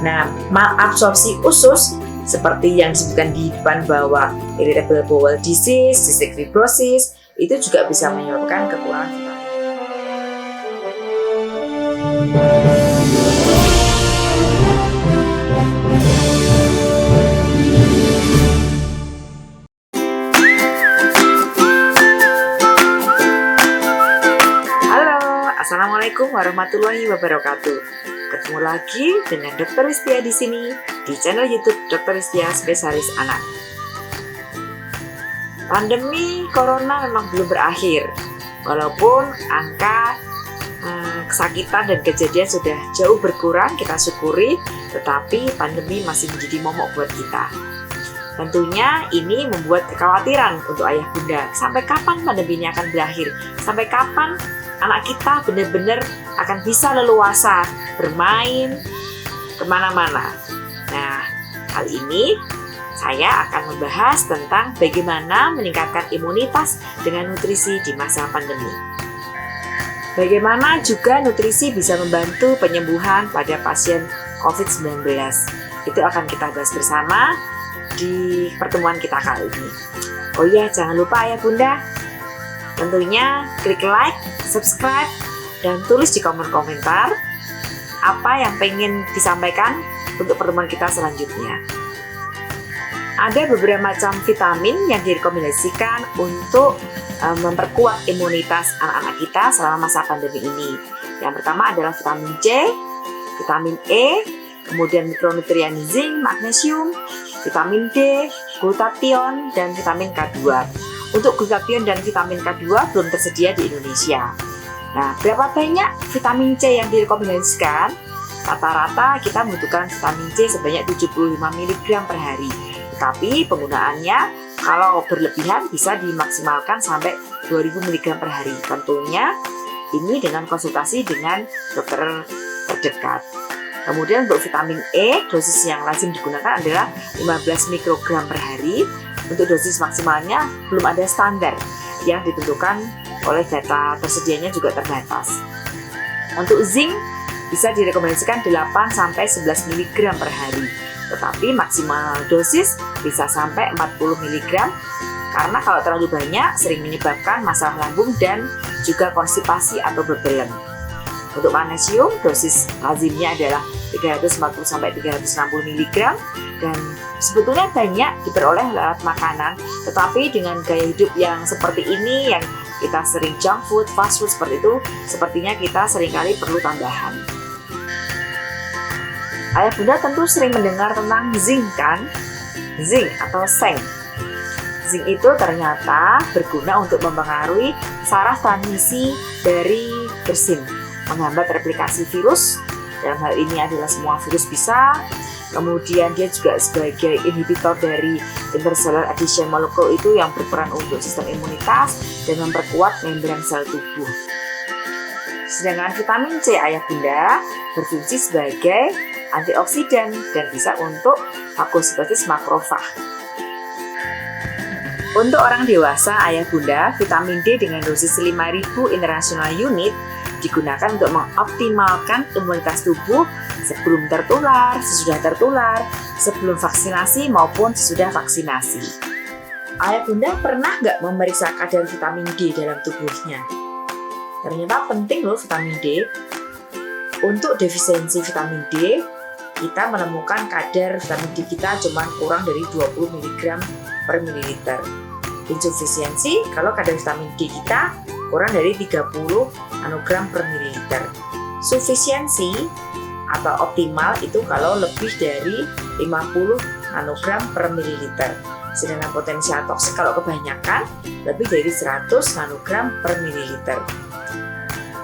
Nah, malabsorpsi usus seperti yang disebutkan di depan bahwa irritable bowel disease, cystic fibrosis, itu juga bisa menyebabkan kekurangan vitamin. Halo, Assalamualaikum warahmatullahi wabarakatuh. Ketemu lagi dengan Dr. Listia di sini di channel YouTube Dr. Listia Spesialis Anak. Pandemi Corona memang belum berakhir, walaupun angka kesakitan dan kejadian sudah jauh berkurang, kita syukuri, tetapi pandemi masih menjadi momok buat kita. Tentunya ini membuat kekhawatiran untuk ayah bunda. Sampai kapan pandemi ini akan berakhir? Sampai kapan anak kita benar-benar akan bisa leluasa bermain kemana-mana? Nah, kali ini saya akan membahas tentang bagaimana meningkatkan imunitas dengan nutrisi di masa pandemi. Bagaimana juga nutrisi bisa membantu penyembuhan pada pasien COVID-19. Itu akan kita bahas bersama di pertemuan kita kali ini. Oh iya, jangan lupa ayah bunda, tentunya klik like, subscribe, dan tulis di komentar apa yang pengen disampaikan untuk pertemuan kita selanjutnya. Ada beberapa macam vitamin yang direkomendasikan untuk memperkuat imunitas anak-anak kita selama masa pandemi ini. Yang pertama adalah vitamin C, vitamin E, kemudian mikronutrien zinc, magnesium, vitamin D, glutathione, dan vitamin K2. Untuk glutathione dan vitamin K2 belum tersedia di Indonesia. Nah, berapa banyak vitamin C yang direkomendasikan? Rata-rata kita membutuhkan vitamin C sebanyak 75 mg per hari. Tetapi penggunaannya kalau berlebihan bisa dimaksimalkan sampai 2000 mg per hari. Tentunya ini dengan konsultasi dengan dokter terdekat. Kemudian untuk vitamin E, dosis yang lazim digunakan adalah 15 mikrogram per hari. Untuk dosis maksimalnya belum ada standar yang ditentukan oleh data tersedianya juga terbatas. Untuk zinc bisa direkomendasikan 8-11 mg per hari. Tetapi maksimal dosis bisa sampai 40 mg karena kalau terlalu banyak sering menyebabkan masalah lambung dan juga konstipasi atau bebelen. Untuk magnesium dosis lazimnya adalah 340-360 mg dan sebetulnya banyak diperoleh lewat makanan, tetapi dengan gaya hidup yang seperti ini yang kita sering junk food, fast food seperti itu, sepertinya kita seringkali perlu tambahan. Ayah bunda tentu sering mendengar tentang zinc kan? Zinc atau seng. Zinc itu ternyata berguna untuk mempengaruhi saraf transmisi dari bersin, menghambat replikasi virus. Dalam hal ini adalah semua virus bisa. Kemudian dia juga sebagai inhibitor dari intercellular adhesion molecule itu yang berperan untuk sistem imunitas dan memperkuat membran sel tubuh. Sedangkan vitamin C ayah bunda berfungsi sebagai antioksidan dan bisa untuk fagositosis makrofag. Untuk orang dewasa ayah bunda, vitamin D dengan dosis 5.000 international unit digunakan untuk mengoptimalkan imunitas tubuh sebelum tertular, sesudah tertular, sebelum vaksinasi maupun sesudah vaksinasi. Ayah bunda pernah nggak memeriksa kadar vitamin D dalam tubuhnya? Ternyata penting loh vitamin D. Untuk defisiensi vitamin D, kita menemukan kadar vitamin D kita cuma kurang dari 20 mg per mililiter. Insufisiensi kalau kadar vitamin D kita kurang dari 30 nanogram per mililiter. Sufisiensi atau optimal itu kalau lebih dari 50 nanogram per mililiter. Sedangkan potensial toksik kalau kebanyakan lebih dari 100 nanogram per mililiter.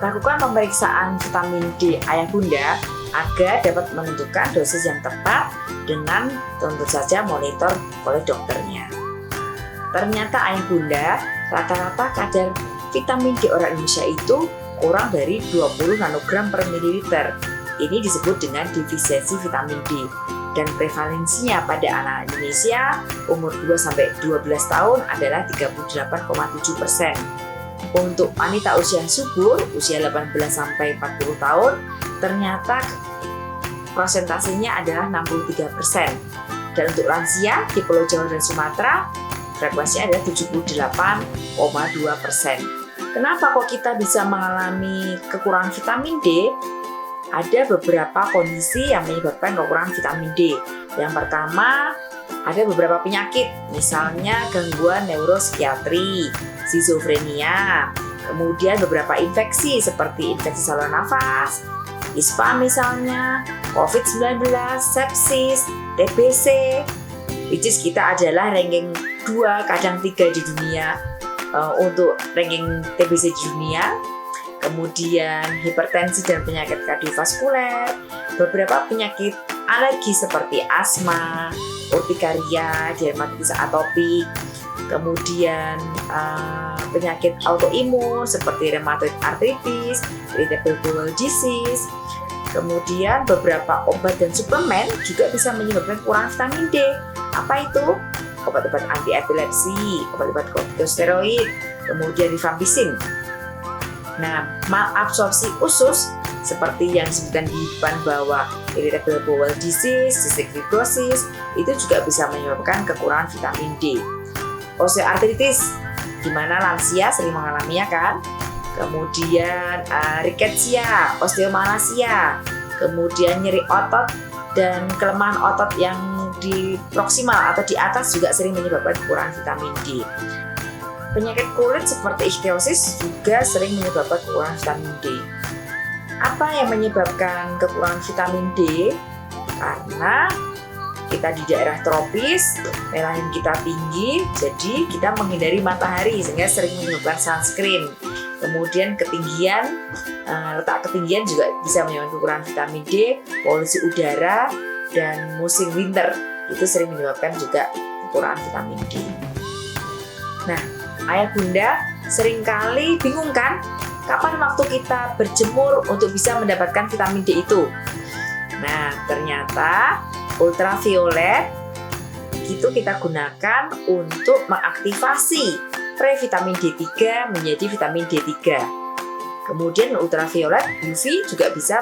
Lakukan pemeriksaan vitamin D ayah bunda agar dapat menentukan dosis yang tepat dengan tentu saja monitor oleh dokternya. Ternyata ayah bunda, rata-rata kadar vitamin D orang Indonesia itu kurang dari 20 nanogram per mililiter. Ini disebut dengan defisiensi vitamin D dan prevalensinya pada anak Indonesia umur 2-12 tahun adalah 38,7%. Untuk wanita usia subur, usia 18-40 tahun, ternyata prosentasenya adalah 63%. Dan untuk lansia di Pulau Jawa dan Sumatera, frekuensinya adalah 78,2%. Kenapa kok kita bisa mengalami kekurangan vitamin D? Ada beberapa kondisi yang menyebabkan kekurangan vitamin D. Yang pertama, ada beberapa penyakit, misalnya gangguan neuropsikiatri, skizofrenia, kemudian beberapa infeksi seperti infeksi saluran nafas, ISPA misalnya, COVID-19, sepsis, TBC, which is kita adalah ranking 2, kadang 3 di dunia untuk ranking TBC di dunia. Kemudian hipertensi dan penyakit kardiovaskuler, beberapa penyakit alergi seperti asma, urtikaria, dermatitis atopik, kemudian penyakit autoimun seperti rheumatoid arthritis, irritable bowel disease, kemudian beberapa obat dan suplemen juga bisa menyebabkan kekurangan vitamin D. Apa itu? Obat-obat anti epilepsi, obat-obat kortikosteroid, kemudian rifampicin. Nah, malabsorpsi usus seperti yang disebutkan di depan bahwa irritable bowel disease, cystic fibrosis itu juga bisa menyebabkan kekurangan vitamin D. Osteoartritis, di mana lansia sering mengalaminya kan? Kemudian rickettsia, osteomalacia, kemudian nyeri otot dan kelemahan otot yang di proksimal atau di atas juga sering menyebabkan kekurangan vitamin D. Penyakit kulit seperti ichthyosis juga sering menyebabkan kekurangan vitamin D. Apa yang menyebabkan kekurangan vitamin D? Karena kita di daerah tropis, melanin kita tinggi, jadi kita menghindari matahari sehingga sering menyebabkan sunscreen. Kemudian ketinggian, letak ketinggian juga bisa menyebabkan kekurangan vitamin D, polusi udara, dan musim winter itu sering menyebabkan juga kekurangan vitamin D. Nah, ayah bunda seringkali bingung kan? Kapan waktu kita berjemur untuk bisa mendapatkan vitamin D itu? Nah, ternyata ultraviolet itu kita gunakan untuk mengaktifasi pre-vitamin D3 menjadi vitamin D3. Kemudian ultraviolet UV juga bisa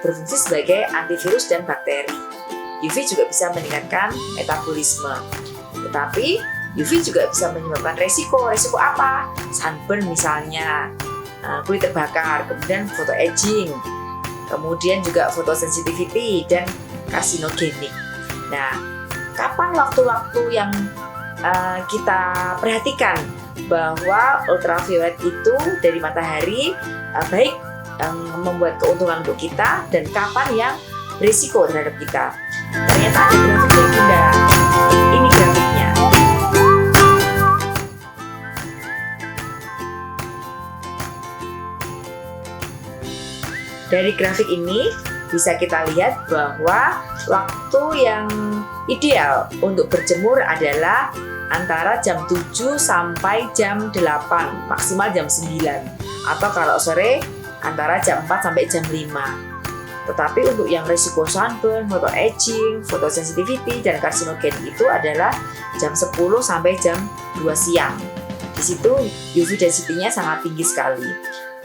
berfungsi sebagai antivirus dan bakteri. UV juga bisa meningkatkan metabolisme. Tetapi UV juga bisa menyebabkan resiko. Resiko apa? Sunburn misalnya, kulit terbakar, kemudian photoaging, kemudian juga photosensitivity dan karsinogenik. Nah, kapan waktu-waktu yang kita perhatikan bahwa ultraviolet itu dari matahari baik membuat keuntungan untuk kita, dan kapan yang berisiko terhadap kita? Ternyata ada grafiknya bunda. Ini grafiknya. Dari grafik ini bisa kita lihat bahwa waktu yang ideal untuk berjemur adalah antara jam 7 sampai jam 8, maksimal jam 9. Atau kalau sore antara jam 4 sampai jam 5. Tetapi untuk yang risiko sunburn, photoaging, photosensitivity, dan karsinogen itu adalah jam 10 sampai jam 2 siang. Di situ UV density-nya sangat tinggi sekali.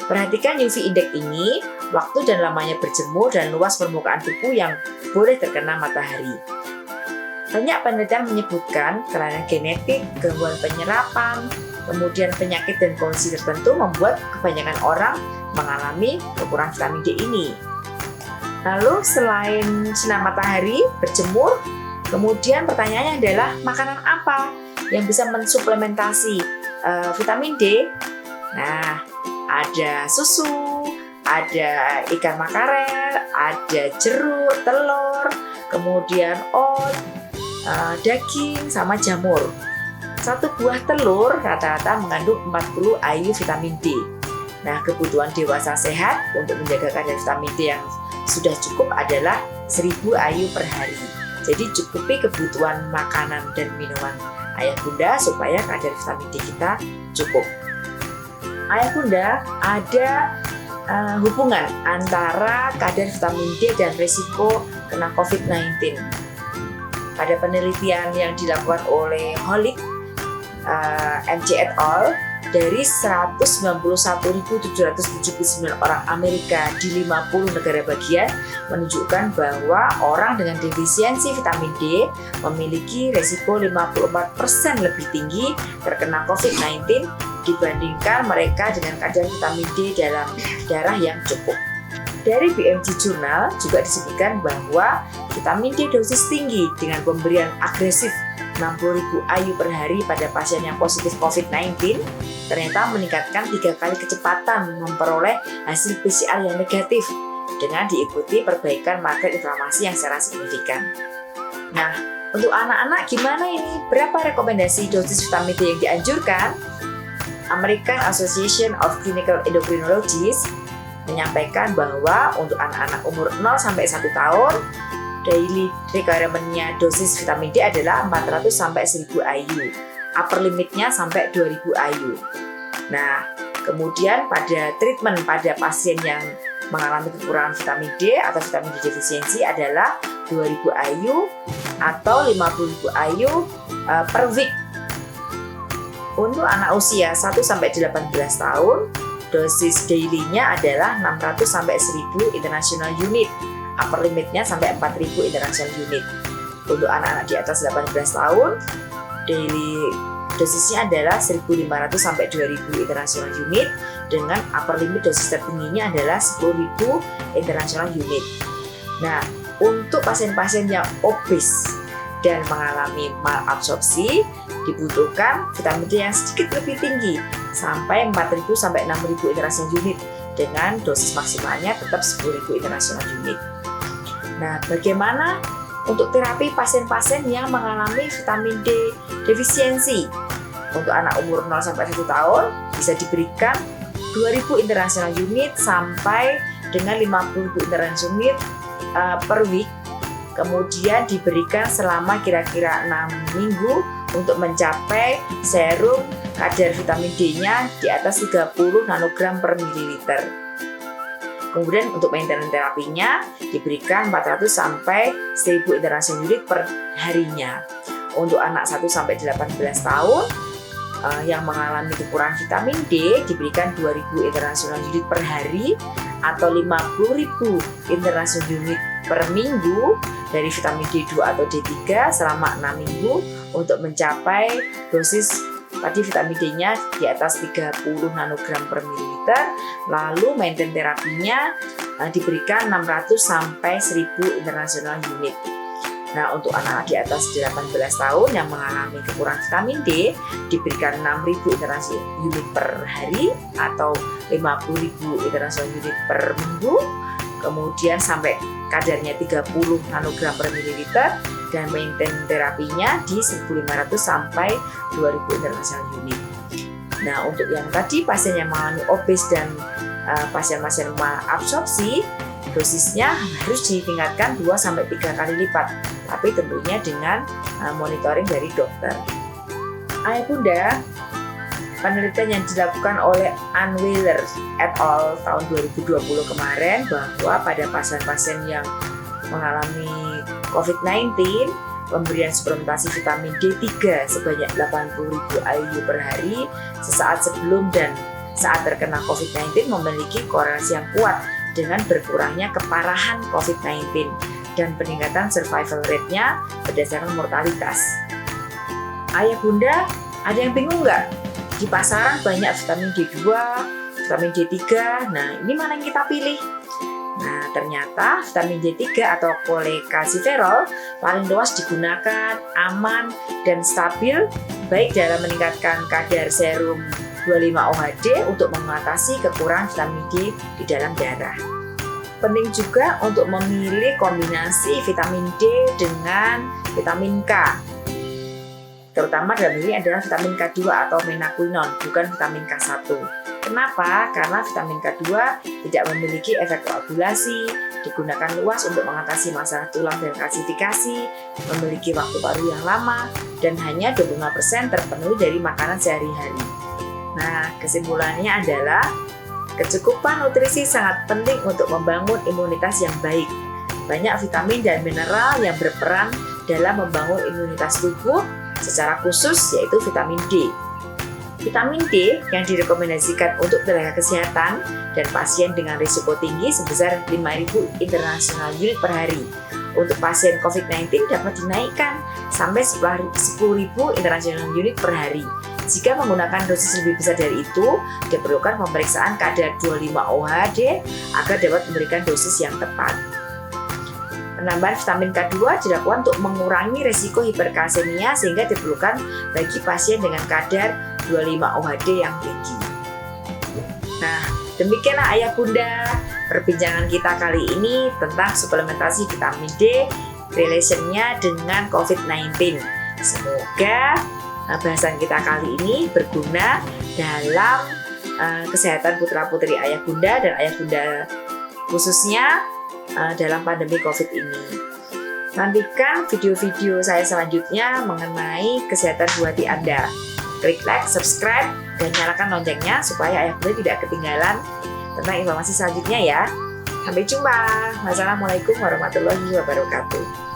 Perhatikan UV index ini, waktu dan lamanya berjemur, dan luas permukaan tubuh yang boleh terkena matahari. Banyak penelitian menyebutkan kelainan genetik, gangguan penyerapan, kemudian penyakit dan kondisi tertentu membuat kebanyakan orang mengalami kekurangan vitamin D ini. Lalu selain sinar matahari, berjemur, kemudian pertanyaannya adalah makanan apa yang bisa mensuplementasi vitamin D? Nah, ada susu, ada ikan makarel, ada jeruk, telur, kemudian oat, daging, sama jamur. Satu buah telur rata-rata mengandung 40 IU vitamin D. Nah, kebutuhan dewasa sehat untuk menjaga kadar vitamin D yang sudah cukup adalah 1000 IU per hari. Jadi cukupi kebutuhan makanan dan minuman ayah bunda supaya kadar vitamin D kita cukup. Ayah bunda, ada hubungan antara kadar vitamin D dan risiko kena COVID-19. Pada penelitian yang dilakukan oleh Holick, MJ et al., dari 191.779 orang Amerika di 50 negara bagian menunjukkan bahwa orang dengan defisiensi vitamin D memiliki resiko 54% lebih tinggi terkena COVID-19 dibandingkan mereka dengan kadar vitamin D dalam darah yang cukup. Dari BMJ Journal juga disebutkan bahwa vitamin D dosis tinggi dengan pemberian agresif 60.000 IU per hari pada pasien yang positif COVID-19 ternyata meningkatkan 3 kali kecepatan memperoleh hasil PCR yang negatif dengan diikuti perbaikan marker inflamasi yang secara signifikan. Nah, untuk anak-anak gimana ini? Berapa rekomendasi dosis vitamin D yang dianjurkan? American Association of Clinical Endocrinologists menyampaikan bahwa untuk anak-anak umur 0 sampai 1 tahun daily requirement-nya dosis vitamin D adalah 400 sampai 1000 IU. Upper limitnya sampai 2000 IU. Nah, kemudian pada treatment pada pasien yang mengalami kekurangan vitamin D atau vitamin D defisiensi adalah 2000 IU atau 50.000 IU per week. Untuk anak usia 1 sampai 18 tahun, dosis daily-nya adalah 600 sampai 1000 international unit. Upper limitnya sampai 4000 international unit. Untuk anak-anak di atas 18 tahun, daily dosisnya adalah 1500 sampai 2000 international unit dengan upper limit dosis tertingginya adalah 10.000 international unit. Nah, untuk pasien-pasien yang obes dan mengalami malabsorpsi dibutuhkan vitamin D yang sedikit lebih tinggi sampai 4.000 sampai 6.000 international unit dengan dosis maksimalnya tetap 10.000 international unit. Nah, bagaimana untuk terapi pasien-pasien yang mengalami vitamin D defisiensi? Untuk anak umur 0 sampai 1 tahun bisa diberikan 2.000 international unit sampai dengan 50.000 international unit per week. Kemudian diberikan selama kira-kira 6 minggu untuk mencapai serum kadar vitamin D-nya di atas 30 nanogram per mililiter. Kemudian untuk maintenance terapinya diberikan 400 sampai 1000 international unit per harinya. Untuk anak 1 sampai 18 tahun yang mengalami kekurangan vitamin D diberikan 2000 international unit per hari atau 50.000 international unit per minggu dari vitamin D2 atau D3 selama 6 minggu untuk mencapai dosis tadi vitamin D-nya di atas 30 nanogram per mililiter. Lalu maintenance terapinya diberikan 600 sampai 1000 international unit. Nah, untuk anak-anak di atas 18 tahun yang mengalami kekurangan vitamin D diberikan 6.000 international unit per hari atau 50.000 international unit per minggu. Kemudian sampai kadarnya 30 nanogram per mililiter dan maintenance terapinya di 1.500 sampai 2.000 international unit. Nah, untuk yang tadi pasien yang mengalami obes dan pasien-pasien malabsorpsi, dosisnya harus ditingkatkan 2 sampai 3 kali lipat, tapi tentunya dengan monitoring dari dokter. Ayah bunda, penelitian yang dilakukan oleh Anweiler et al. Tahun 2020 kemarin bahwa pada pasien-pasien yang mengalami COVID-19, pemberian suplementasi vitamin D3 sebanyak 80.000 IU per hari sesaat sebelum dan saat terkena COVID-19 memiliki korelasi yang kuat dengan berkurangnya keparahan COVID-19 dan peningkatan survival rate-nya berdasarkan mortalitas. Ayah bunda, ada yang bingung nggak? Di pasaran banyak vitamin D2, vitamin D3, nah ini mana yang kita pilih? Nah, ternyata vitamin D3 atau cholecalciferol paling luas digunakan, aman, dan stabil baik dalam meningkatkan kadar serum 25-OHD untuk mengatasi kekurangan vitamin D di dalam darah. Penting juga untuk memilih kombinasi vitamin D dengan vitamin K. Terutama dalam ini adalah vitamin K2 atau menaquinone, bukan vitamin K1. Kenapa? Karena vitamin K2 tidak memiliki efek koagulasi, digunakan luas untuk mengatasi masalah tulang dan kalsifikasi, memiliki waktu paruh yang lama, dan hanya 25% terpenuhi dari makanan sehari-hari. Nah, kesimpulannya adalah kecukupan nutrisi sangat penting untuk membangun imunitas yang baik. Banyak vitamin dan mineral yang berperan dalam membangun imunitas tubuh, secara khusus yaitu vitamin D. Vitamin D yang direkomendasikan untuk tenaga kesehatan dan pasien dengan risiko tinggi sebesar 5.000 international unit per hari. Untuk pasien COVID-19 dapat dinaikkan sampai 10.000 international unit per hari. Jika menggunakan dosis lebih besar dari itu, diperlukan pemeriksaan kadar 25 OHD agar dapat memberikan dosis yang tepat. Penambahan vitamin K2 dilakukan untuk mengurangi risiko hiperkalsemia sehingga diperlukan bagi pasien dengan kadar 25 OHD yang tinggi. Nah, demikianlah ayah bunda perbincangan kita kali ini tentang suplementasi vitamin D, relationnya dengan COVID-19. Semoga bahasan kita kali ini berguna dalam kesehatan putra-putri ayah bunda dan ayah bunda khususnya dalam pandemi COVID ini. Nantikan video-video saya selanjutnya mengenai kesehatan buah hati Anda. Klik like, subscribe, dan nyalakan loncengnya supaya ayah bunda tidak ketinggalan tentang informasi selanjutnya ya. Sampai jumpa. Wassalamualaikum warahmatullahi wabarakatuh.